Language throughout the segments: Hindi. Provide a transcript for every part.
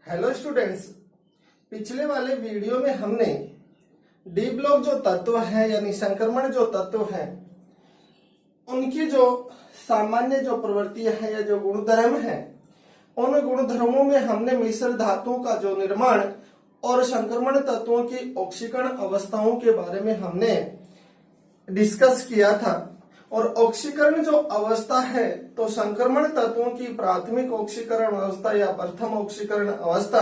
हेलो स्टूडेंट्स, पिछले वाले वीडियो में हमने डी ब्लॉक जो तत्व है यानी संक्रमण जो तत्व है उनकी जो सामान्य जो प्रवृत्तियां हैं या जो गुणधर्म है उन गुणधर्मों में हमने मिश्र धातुओं का जो निर्माण और संक्रमण तत्वों की ऑक्सीकरण अवस्थाओं के बारे में हमने डिस्कस किया था। और ऑक्सीकरण जो अवस्था है तो संक्रमण तत्वों की प्राथमिक ऑक्सीकरण अवस्था या प्रथम ऑक्सीकरण अवस्था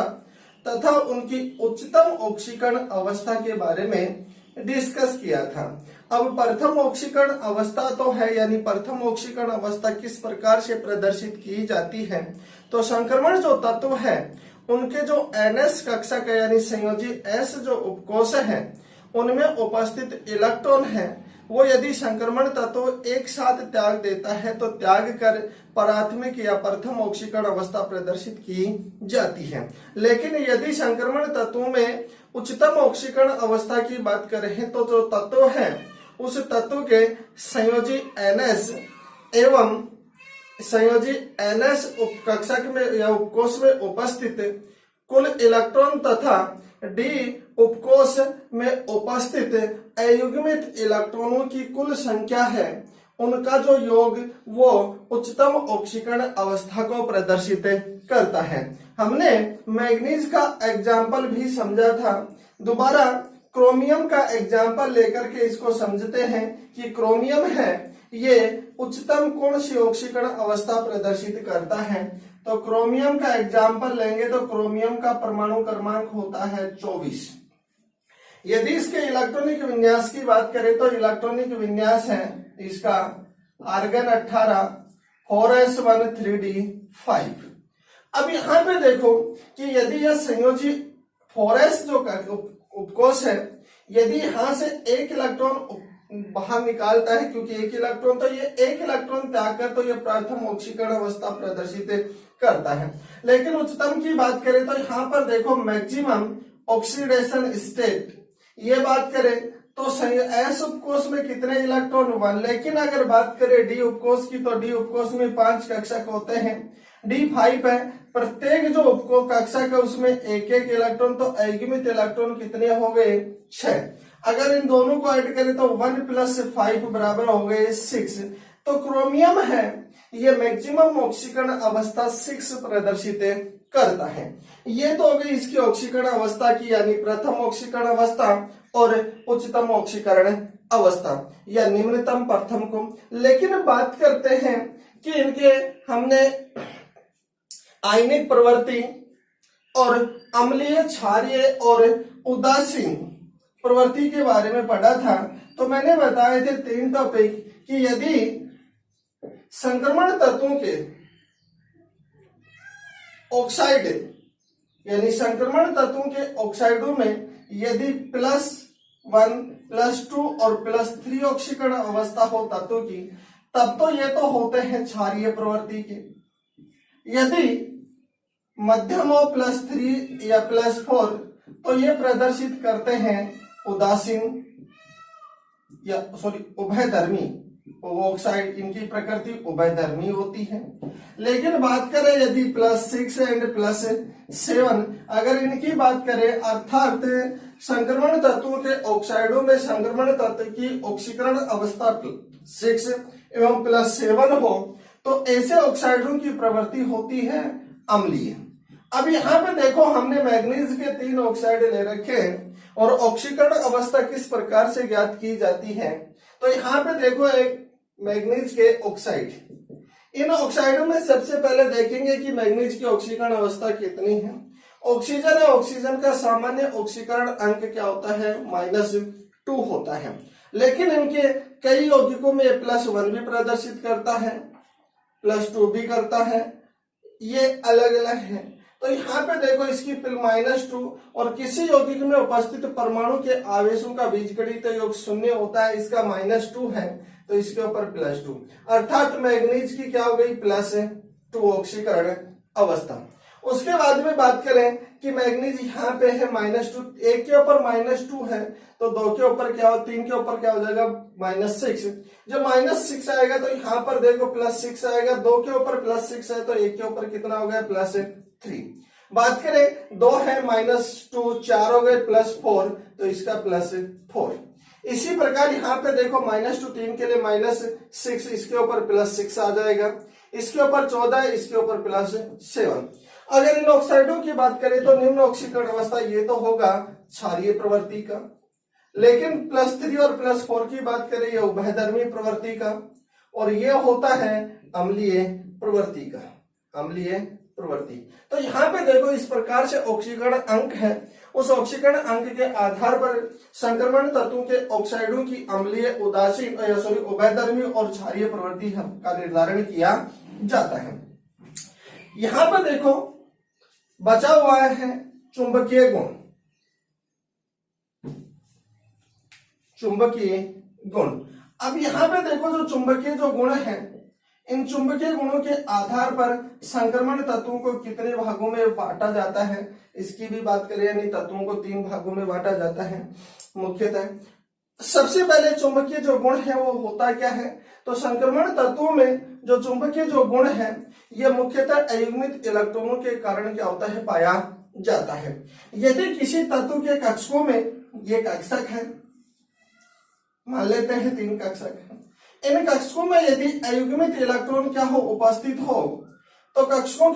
तथा उनकी उच्चतम ऑक्सीकरण अवस्था के बारे में डिस्कस किया था। अब प्रथम ऑक्सीकरण अवस्था तो है, यानी प्रथम ऑक्सीकरण अवस्था किस प्रकार से प्रदर्शित की जाती है, तो संक्रमण जो तत्व है उनके जो NS कक्षा का यानी संयोजी S जो उपकोश है उनमें उपस्थित इलेक्ट्रॉन है वो यदि संक्रमण तत्व एक साथ त्याग देता है तो त्याग कर प्राथमिक या प्रथम ऑक्सीकरण अवस्था प्रदर्शित की जाती है। लेकिन यदि संक्रमण तत्वों में उच्चतम ऑक्सीकरण अवस्था की बात करें तो जो तत्व है उस तत्व के संयोजी NS एवं संयोजी NS उपकक्षक में या उपकोश में उपस्थित कुल इलेक्ट्रॉन तथा डी उपकोश में उपस्थित अयुग्मित इलेक्ट्रॉनों की कुल संख्या है उनका जो योग वो उच्चतम ऑक्सीकरण अवस्था को प्रदर्शित करता है। हमने मैग्नीज का एग्जाम्पल भी समझा था, दोबारा क्रोमियम का एग्जाम्पल लेकर के इसको समझते हैं कि क्रोमियम है ये उच्चतम कौन सी ऑक्सीकरण अवस्था प्रदर्शित करता है। तो क्रोमियम का एग्जाम्पल लेंगे तो क्रोमियम का परमाणु क्रमांक होता है 24। यदि इसके इलेक्ट्रॉनिक विन्यास की बात करें तो इलेक्ट्रॉनिक विन्यास है इसका आर्गन 18 4s1 3d5। अब यहाँ पे देखो कि यदि यह संयोजी 4s जो उपकोश है यदि यहाँ से एक इलेक्ट्रॉन बाहर निकालता है, क्योंकि एक इलेक्ट्रॉन तो ये एक इलेक्ट्रॉन त्याग कर तो ये प्रथम ऑक्सीकरण अवस्था प्रदर्शित करता है। लेकिन उच्चतम की बात करें तो यहाँ पर देखो मैक्सिमम ऑक्सीडेशन स्टेट ये बात करें तो एस उपकोश में कितने इलेक्ट्रॉन 1। लेकिन अगर बात करें डी उपकोश की तो डी उपकोश में 5 कक्षक होते हैं, D5 है, प्रत्येक जो उपकोश कक्षक है उसमें एक एक इलेक्ट्रॉन, तो अयुग्मित इलेक्ट्रॉन कितने हो गए 6। अगर इन दोनों को ऐड करें तो 1 + 5 बराबर हो गए 6। तो क्रोमियम है ये मैक्सिमम ऑक्सीकरण अवस्था 6 प्रदर्शित करता है। ये तो हो गई इसकी ऑक्सीकरण अवस्था की यानी प्रथम ऑक्सीकरण अवस्था और उच्चतम ऑक्सीकरण अवस्था या निम्नतम प्रथम को। लेकिन बात करते हैं कि इनके हमने आयनिक प्रवृत्ति और अम्लीय, क्षारीय और उदासीन प्रवृत्ति के बारे में पढ़ा था। तो मैंने बताए थे 3 टॉपिक कि यदि संक्रमण तत्वों के ऑक्साइड यानी संक्रमण तत्वों के ऑक्साइडों में यदि +1 +2 और +3 ऑक्सीकरण अवस्था हो तत्व की तब तो ये तो होते हैं क्षारीय प्रवृत्ति के। यदि मध्यम हो +3 या +4 तो ये प्रदर्शित करते हैं उदासीन या उभयधर्मी ऑक्साइड, इनकी प्रकृति उभयधर्मी होती है। लेकिन बात करें यदि +6 एंड +7 अगर इनकी बात करें अर्थात संक्रमण तत्वों के ऑक्साइडों में संक्रमण तत्व की ऑक्सीकरण अवस्था 6 एवं +7 हो तो ऐसे ऑक्साइडों की प्रवृत्ति होती है अम्लीय। अब यहाँ पे देखो हमने मैग्नीज के 3 ऑक्साइड ले रखे हैं और ऑक्सीकरण अवस्था किस प्रकार से ज्ञात की जाती है। तो यहाँ पे देखो एक मैग्नीज के ऑक्साइड, इन ऑक्साइडों में सबसे पहले देखेंगे कि मैग्नीज की ऑक्सीकरण अवस्था कितनी है। ऑक्सीजन है, ऑक्सीजन का सामान्य ऑक्सीकरण अंक क्या होता है -2 होता है। लेकिन इनके कई यौगिकों में +1 भी प्रदर्शित करता है, +2 भी करता है, ये अलग अलग है। तो यहाँ पे देखो इसकी -2 और किसी यौगिक में उपस्थित परमाणु के आवेशों का बीजगणित योग 0 होता है, इसका -2 है तो इसके ऊपर +2 अर्थात मैग्नीज की क्या हो गई +2 ऑक्सीकरण अवस्था। उसके बाद में बात करें कि मैग्नीज यहाँ पे है -2, एक के ऊपर -2 है तो 2 के ऊपर क्या हो, 3 के ऊपर क्या हो जाएगा -6। जब -6 आएगा तो यहाँ पर देखो +6 आएगा, 2 के ऊपर +6 है तो 1 के ऊपर कितना हो गया +3। बात करें 2 है -2, 4 हो गए +4, तो इसका +4। इसी प्रकार यहाँ पे देखो -2 3 के लिए -6, इसके ऊपर +6 आ जाएगा, इसके ऊपर 14, इसके ऊपर +7। अगर इन ऑक्साइडों की बात करें तो निम्न ऑक्सीकरण अवस्था ये तो होगा क्षारीय प्रवृत्ति का, लेकिन +3 और +4 की बात करें ये उभयधर्मी प्रवृत्ति का, और ये होता है अम्लीय प्रवृत्ति का, अम्लीय प्रवृत्ति। तो यहाँ पे देखो इस प्रकार से ऑक्सीकरण अंक है, उस ऑक्सीकरण अंक के आधार पर संक्रमण तत्वों के ऑक्साइडों की अम्लीय, उदासीन उभयधर्मी और क्षारीय प्रवृत्ति का निर्धारण किया जाता है। यहां पर देखो बचा हुआ है चुंबकीय गुण, चुंबकीय गुण। अब यहां पे देखो जो चुंबकीय जो गुण है, इन चुंबकीय गुणों के आधार पर संक्रमण तत्वों को कितने भागों में बांटा जाता है, इसकी भी बात करें, यानी तत्वों को 3 भागों में बांटा जाता है मुख्यतः। सबसे पहले चुंबकीय जो गुण है वो होता क्या है, तो संक्रमण तत्वों में जो चुंबकीय जो गुण है ये मुख्यतः अयुग्मित इलेक्ट्रॉनों के कारण क्या होता है, पाया जाता है। यदि किसी तत्व के कक्षकों में ये कक्षक है, मान लेते हैं 3 कक्षक है, इन कक्षकों में यदि अयुग्मित इलेक्ट्रॉन क्या हो, उपस्थित हो, तो कक्षकों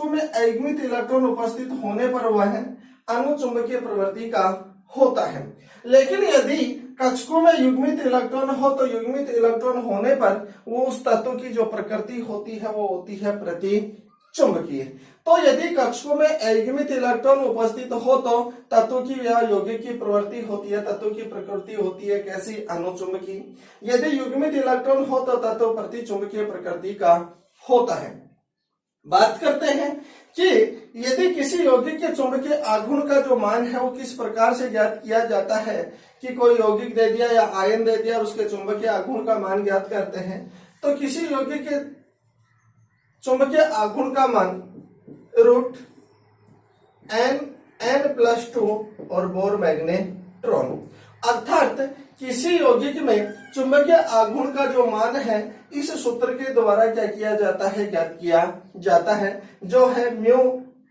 में अयुग्मित इलेक्ट्रॉन उपस्थित होने पर वह अनुचुंबकीय प्रवृत्ति का होता है। लेकिन यदि कक्षकों में युग्मित इलेक्ट्रॉन हो तो युग्मित इलेक्ट्रॉन होने पर वो उस तत्व की जो प्रकृति होती है वो होती है प्रतिचुंबकीय। तो यदि कक्षकों में अयुग्मित इलेक्ट्रॉन उपस्थित हो तो तत्व की या यौगिक की प्रवृत्ति होती है, तत्व की प्रकृति होती है कैसी, अनुचुंबकीय। यदि युग्मित इलेक्ट्रॉन हो तो तत्व प्रतिचुंबकीय प्रकृति का होता है। बात करते हैं कि यदि किसी यौगिक के चुंबकीय आघूर्ण का जो मान है वो किस प्रकार से ज्ञात किया जाता है, कि कोई यौगिक दे दिया या आयन दे दिया और उसके चुंबकीय आघूर्ण का मान ज्ञात करते हैं, तो किसी यौगिक के चुंबकीय आघूर्ण का मान √n+2 और बोर मैग्नेट्रॉन, अर्थात किसी यौगिक में चुंबकीय आघूर्ण का जो मान है इस सूत्र के द्वारा क्या किया जाता है, ज्ञात किया जाता है, जो है म्यू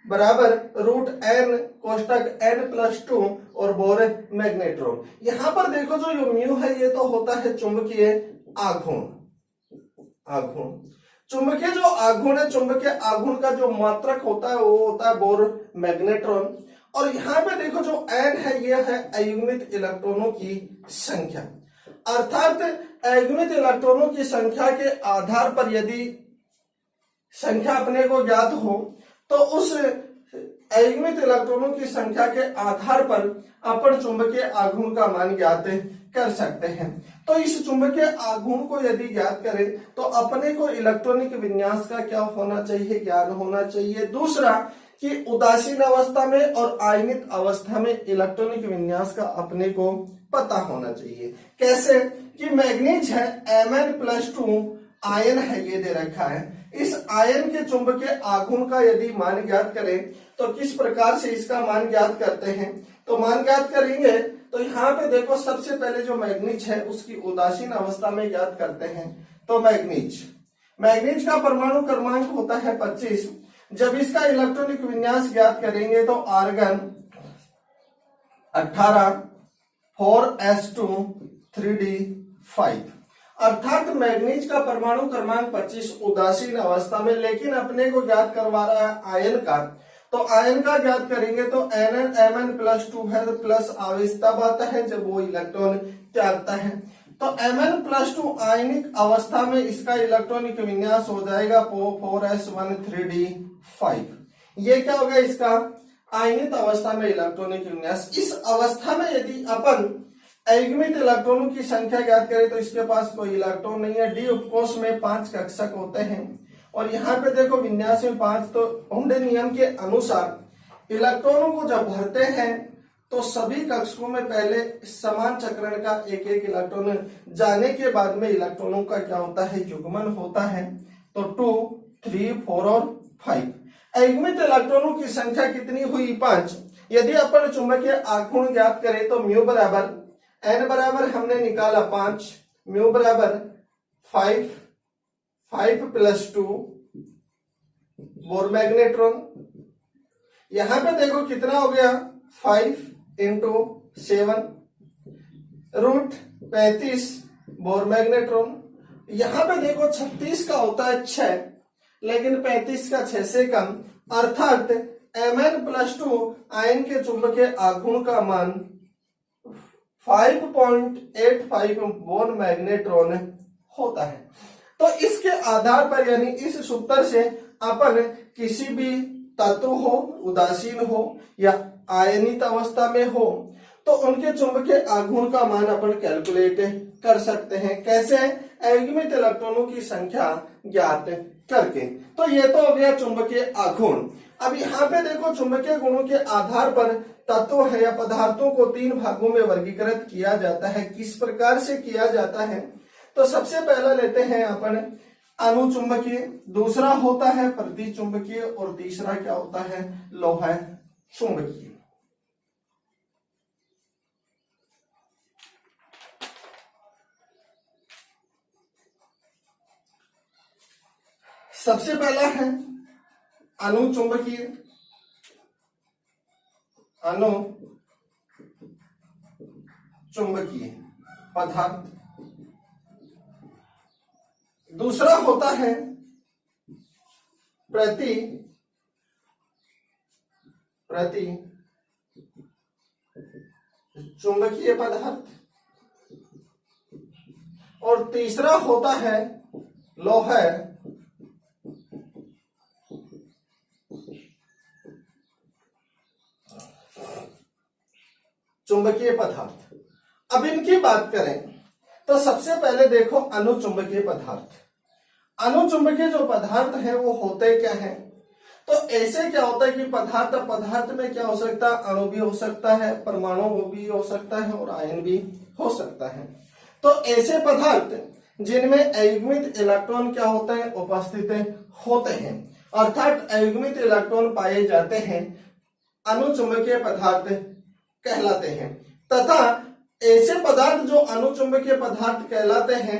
बराबर √n कोष्टक n+2 और बोर मैग्नेट्रॉन। यहां पर देखो जो म्यू है ये तो होता है चुंबकीय आघूर्ण, चुंबकीय जो आघूर्ण है, चुंबकीय आघूर्ण का जो मात्रक होता है वो होता है बोर मैग्नेट्रॉन। और यहाँ पे देखो जो n है ये है अयुग्मित इलेक्ट्रॉनों की संख्या, अर्थात अयुग्मित इलेक्ट्रॉनों की संख्या के आधार पर यदि संख्या अपने को ज्ञात हो तो उस अयुग्मित इलेक्ट्रॉनों की संख्या के आधार पर अपन चुंबकीय आघूर्ण का मान ज्ञात कर सकते हैं। तो इस चुंबकीय आघूर्ण को यदि ज्ञात करें तो अपने को इलेक्ट्रॉनिक विन्यास का क्या होना चाहिए, ज्ञान होना चाहिए। दूसरा कि उदासीन अवस्था में और आयनित अवस्था में इलेक्ट्रॉनिक विन्यास का अपने को पता होना चाहिए। कैसे कि मैग्नीज है Mn+2 आयन है, ये दे रखा है, इस आयन के चुंबकीय आघूर्ण का यदि मान ज्ञात करें तो किस प्रकार से इसका मान ज्ञात करते हैं, तो मान ज्ञात करेंगे तो यहाँ पे देखो सबसे पहले जो मैग्नीज है उसकी उदासीन अवस्था में ज्ञात करते हैं। तो मैग्नीज का परमाणु क्रमांक होता है 25। जब इसका इलेक्ट्रॉनिक विन्यास ज्ञात करेंगे तो आर्गन 18 4s2 3d5, अर्थात मैग्नीज का परमाणु क्रमांक 25 उदासीन अवस्था में, लेकिन अपने को ज्ञात करवा रहा है आयन का, तो आयन का ज्ञात करेंगे तो Mn+2 है, तो प्लस आवेश तब आता है जब वो इलेक्ट्रॉन त्यागता है। तो Mn+2 आयनिक अवस्था में इसका इलेक्ट्रॉनिक विन्यास हो जाएगा 4s1 3d5। ये क्या होगा, इसका आयनित अवस्था में इलेक्ट्रॉनिक विन्यास। इस अवस्था में यदि अपन अयुग्मित इलेक्ट्रॉनों की संख्या ज्ञात करें तो इसके पास कोई इलेक्ट्रॉन नहीं है। डी उपकोष में 5 कक्षक होते हैं और यहाँ पे देखो विन्यास में 5। तो ओहम नियम के अनुसार इलेक्ट्रॉनों को जब भरते हैं तो सभी कक्षकों में पहले समान चक्रण का एक एक इलेक्ट्रॉन जाने के बाद में इलेक्ट्रॉनों का क्या होता है, युग्मन होता है। तो 2 3 4 और 5 अयुग्मित इलेक्ट्रॉनों की संख्या कितनी हुई, 5। यदि अपन चुंबकीय आघूर्ण ज्ञात करें तो म्यू बराबर n बराबर हमने निकाला 5, म्यू बराबर 5 + 2 बोर मैग्नेट्रॉन यहां पे देखो कितना हो गया 5 इंटू 7 रूट 35 बोर मैग्नेट्रॉन। यहां पे देखो 36 का होता है 6, लेकिन 35 का 6 से कम, अर्थात Mn+2 आयन के चुंबकीय आघूर्ण का मान 5.85 बोर मैग्नेट्रॉन होता है। तो इसके आधार पर यानी इस सूत्र से अपन किसी भी तत्व हो, उदासीन हो या आयनित अवस्था में हो, तो उनके चुंबकीय आघूर्ण का मान अपन कैलकुलेट कर सकते हैं। कैसे? अयुग्मित इलेक्ट्रॉनों की संख्या ज्ञात करके। तो ये तो हो गया चुंबकीय आघूर्ण। अब यहाँ पे देखो चुंबकीय गुणों के आधार पर तत्व है या पदार्थों को 3 भागों में वर्गीकृत किया जाता है। किस प्रकार से किया जाता है? तो सबसे पहला लेते हैं अपन अनुचुंबकीय, दूसरा होता है प्रतिचुंबकीय और तीसरा क्या होता है? लौह चुंबकीय। सबसे पहला है अनुचुंबकीय, अनुचुंबकीय पदार्थ। दूसरा होता है चुंबकीय पदार्थ और तीसरा होता है लौह चुंबकीय पदार्थ। अब इनकी बात करें तो सबसे पहले देखो अनुचुंबकीय पदार्थ। अनुचुंबकीय जो पदार्थ है वो होते क्या है? तो ऐसे क्या होता है कि पदार्थ में क्या हो सकता है? अणु भी हो सकता है, परमाणु भी हो सकता है और आयन भी हो सकता है। तो ऐसे पदार्थ जिनमें अयुग्मित इलेक्ट्रॉन क्या होते हैं? उपस्थित होते हैं, अर्थात अयुग्मित इलेक्ट्रॉन पाए जाते हैं, अनुचुंबकीय पदार्थ कहलाते हैं। तथा ऐसे पदार्थ जो अनुचुंबकीय पदार्थ कहलाते हैं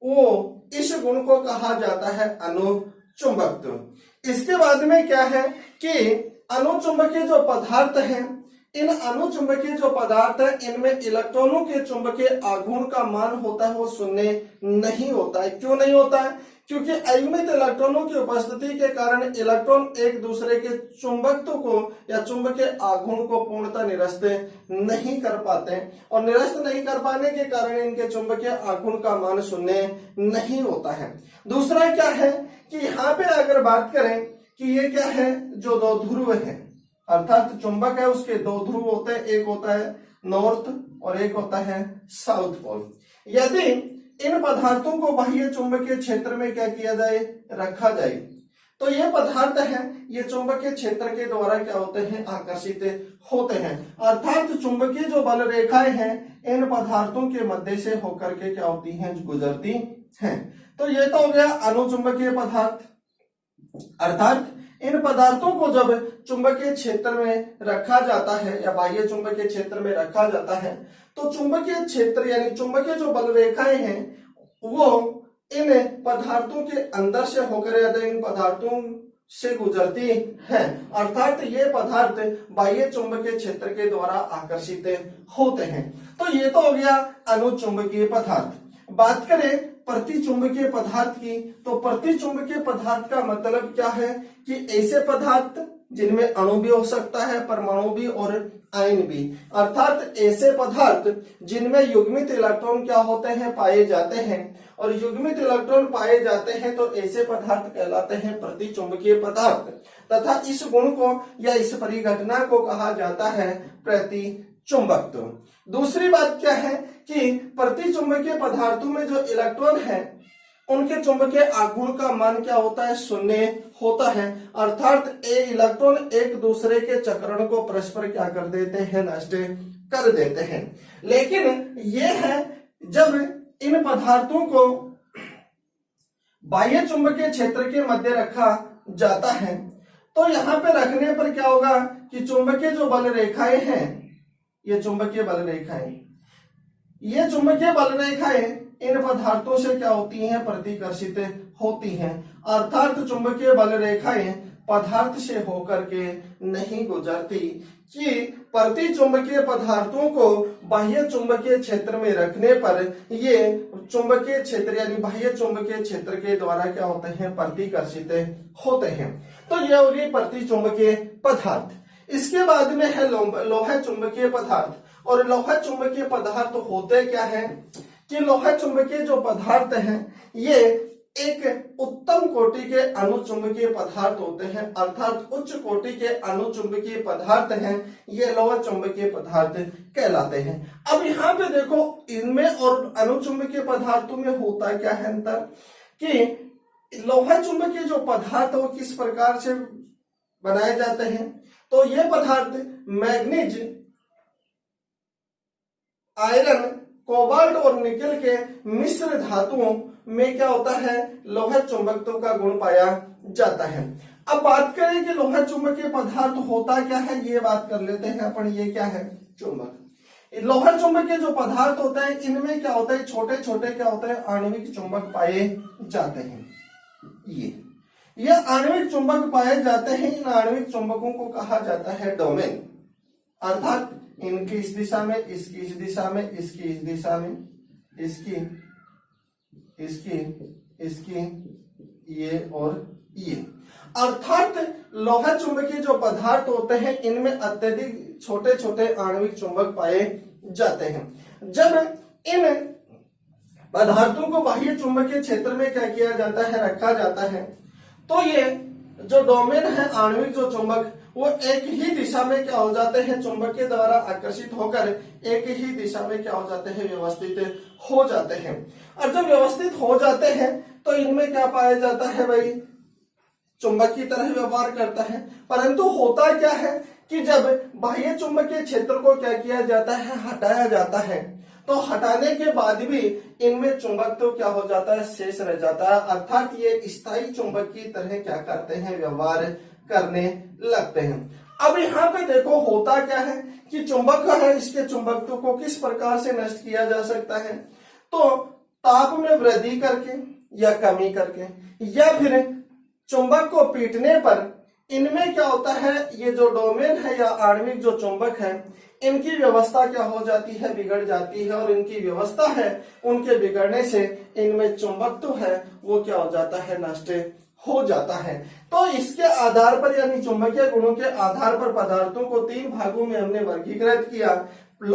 वो इस गुण को कहा जाता है अनुचुंबकत्व। इसके बाद में क्या है कि अनुचुंबकीय जो पदार्थ हैं, इन अनुचुंबकीय जो पदार्थ है इनमें इलेक्ट्रॉनों के चुंबकीय आघूर्ण का मान होता है वो शून्य नहीं होता है। क्यों नहीं होता है? क्योंकि अयुग्मित इलेक्ट्रॉनों की उपस्थिति के कारण इलेक्ट्रॉन एक दूसरे के चुंबकत्व को या चुंबकीय आघूर्ण को पूर्णतः निरस्त नहीं कर पाते, और निरस्त नहीं कर पाने के कारण इनके चुंबकीय आघूर्ण का मान शून्य नहीं होता है। दूसरा क्या है कि यहाँ पे अगर बात करें कि ये क्या है, जो दो ध्रुव है, अर्थात चुंबक है उसके दो ध्रुव होते हैं, एक होता है नॉर्थ और एक होता है साउथ पोल। यदि इन पदार्थों को बाह्य चुंबकीय क्षेत्र में क्या किया जाए? रखा जाए, तो ये पदार्थ है ये चुंबकीय क्षेत्र के द्वारा क्या होते हैं? आकर्षित होते हैं, अर्थात चुंबकीय जो बल रेखाएं हैं इन पदार्थों के मध्य से होकर के क्या होती हैं? गुजरती हैं। तो ये तो हो गया अनुचुंबकीय पदार्थ। अर्थात इन पदार्थों को जब चुंबकीय क्षेत्र में रखा जाता है या बाह्य चुंबकीय क्षेत्र में रखा जाता है तो चुंबकीय क्षेत्र यानी चुंबकीय जो बल रेखाएं हैं वो इन पदार्थों के अंदर से होकर या इन पदार्थों से गुजरती है, अर्थात ये पदार्थ बाह्य चुंबकीय क्षेत्र के द्वारा आकर्षित होते हैं। तो ये तो हो गया अनुचुंबकीय पदार्थ। बात करें प्रतिचुंबकीय पदार्थ की, तो प्रतिचुंबकीय पदार्थ का मतलब क्या है कि ऐसे पदार्थ जिनमें अणु भी हो सकता है, परमाणु भी और आयन भी, अर्थात ऐसे पदार्थ जिनमें युग्मित इलेक्ट्रॉन क्या होते हैं? पाए जाते हैं, और युग्मित इलेक्ट्रॉन पाए जाते हैं तो ऐसे पदार्थ कहलाते हैं प्रतिचुंबकीय पदार्थ। तथा इस गुण को या इस परिघटना को कहा जाता है प्रतिचुंबकत्व। दूसरी बात क्या है कि प्रतिचुंबकीय पदार्थों में जो इलेक्ट्रॉन है उनके चुंबकीय आघूर्ण का मान क्या होता है? शून्य होता है, अर्थात ये इलेक्ट्रॉन एक दूसरे के चक्रण को परस्पर क्या कर देते हैं? नष्ट कर देते हैं। लेकिन ये है जब इन पदार्थों को बाह्य चुंबकीय क्षेत्र के मध्य रखा जाता है तो यहाँ पे रखने पर क्या होगा कि चुंबकीय जो बल रेखाएं हैं, ये चुंबकीय बल रेखाएं, ये चुंबकीय बल रेखाएं इन पदार्थों से क्या होती हैं? प्रतिकर्षित होती हैं, अर्थात चुंबकीय बल रेखाएं पदार्थ से होकर के नहीं गुजरती, कि प्रति चुंबकीय पदार्थों को बाह्य चुंबकीय क्षेत्र में रखने पर ये चुंबकीय क्षेत्र यानी बाह्य चुंबकीय क्षेत्र के द्वारा क्या होते हैं, प्रतिकर्षित होते हैं। तो ये हो गई प्रति चुंबकीय पदार्थ। इसके बाद में है लोहा चुंबकीय पदार्थ। और लोहा चुंबकीय पदार्थ होते क्या है कि लोहा चुंबकीय जो पदार्थ हैं ये एक उत्तम कोटि के अनुचुंबकीय पदार्थ होते हैं, अर्थात उच्च कोटि के अनुचुंबकीय पदार्थ हैं, ये लोहा चुंबकीय पदार्थ कहलाते हैं। अब यहाँ पे देखो इनमें और अनुचुंबकीय पदार्थों में होता क्या है अंतर, कि लोहा चुंबकीय जो पदार्थ वो किस प्रकार से बनाए जाते हैं, तो ये पदार्थ मैग्नीज, आयरन, कोबाल्ट और निकल के मिश्र धातुओं में क्या होता है, लोहा चुंबकत्व का गुण पाया जाता है। अब बात करें कि लोहा चुंबकीय पदार्थ होता क्या है, ये बात कर लेते हैं अपन। ये क्या है, चुंबक। लोहा चुंबकीय जो पदार्थ होता है इनमें क्या होता है, छोटे छोटे क्या होता है, आणविक चुंबक पाए जाते हैं। ये आणविक चुंबक पाए जाते हैं। इन आणविक चुंबकों को कहा जाता है डोमेन, अर्थात इनकी इस दिशा में, इसकी इस दिशा में, इसकी इस दिशा में, इसकी इसकी ये और ये, अर्थात लोहा चुंबकीय जो पदार्थ होते हैं इनमें अत्यधिक छोटे छोटे आणविक चुंबक पाए जाते हैं। जब इन पदार्थों को बाह्य चुंबकीय क्षेत्र में क्या किया जाता है, रखा जाता है, तो ये जो डोमेन है आणविक जो चुंबक वो एक ही दिशा में क्या हो जाते हैं, चुंबक के द्वारा आकर्षित होकर एक ही दिशा में क्या हो जाते हैं, व्यवस्थित हो जाते हैं। और जब व्यवस्थित हो जाते हैं तो इनमें क्या पाया जाता है भाई, चुंबक की तरह व्यवहार करता है। परंतु होता क्या है कि जब बाह्य चुंबकीय क्षेत्र को क्या किया जाता है, हटाया जाता है, तो हटाने के बाद भी इनमें चुंबक तो क्या हो जाता है, शेष रह जाता है, अर्थात ये स्थायी चुंबक की तरह क्या करते हैं, व्यवहार करने लगते हैं। अब यहाँ पे देखो होता क्या है कि चुंबक है, इसके चुंबकत्व को किस प्रकार से नष्ट किया जा सकता है, तो ताप में वृद्धि करके या कमी करके, या फिर चुंबक को पीटने पर इनमें क्या होता है, ये जो डोमेन है या आणविक जो चुंबक है इनकी व्यवस्था क्या हो जाती है, बिगड़ जाती है। और इनकी व्यवस्था है उनके बिगड़ने से इनमें चुंबकत्व है वो क्या हो जाता है, नष्ट हो जाता है। तो इसके आधार पर यानी चुंबकीय गुणों के आधार पर पदार्थों को तीन भागों में हमने वर्गीकृत किया,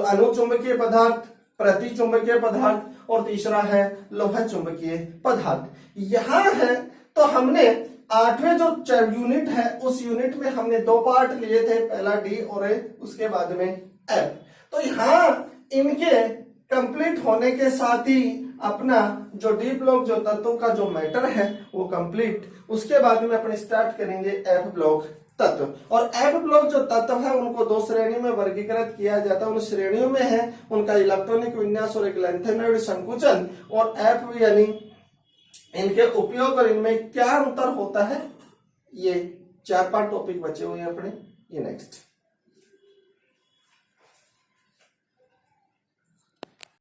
अनुचुंबकीय पदार्थ, प्रतिचुंबकीय पदार्थ और तीसरा है लोहा चुंबकीय पदार्थ। यहाँ है तो हमने 8वें जो यूनिट है उस यूनिट में हमने 2 पार्ट लिए थे, पहला डी और उसके बाद में एफ। तो यहाँ इनके कंप्लीट होने के साथ ही अपना जो डी ब्लॉक जो तत्वों का जो मैटर है वो कंप्लीट, उसके बाद में अपन स्टार्ट करेंगे एफ ब्लॉक तत्व। और एफ ब्लॉक जो तत्व है उनको 2 श्रेणी में वर्गीकृत किया जाता है। उन श्रेणियों में है उनका इलेक्ट्रॉनिक विन्यास और एक लेंथेनॉइड संकुचन, और एफ यानी इनके उपयोग और इनमें क्या अंतर होता है, ये 4-5 टॉपिक बचे हुए हैं अपने, ये नेक्स्ट।